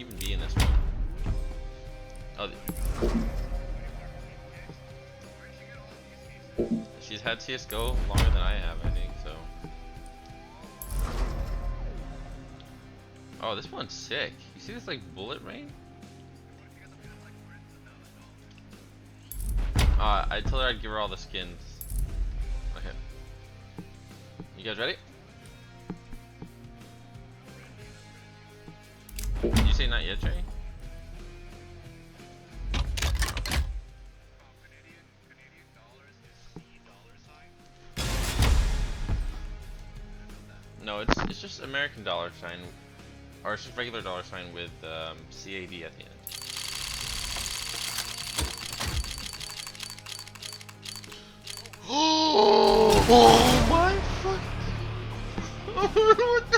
even be in this one? Oh, she's had CS:GO longer than I have, I think. So. Oh, this one's sick. You see this like bullet rain? I told her I'd give her all the skins. Okay. You guys ready? Did you say not yet, Trey? No, it's just American dollar sign, or it's just regular dollar sign with CAD at the end. Oh my fuck! What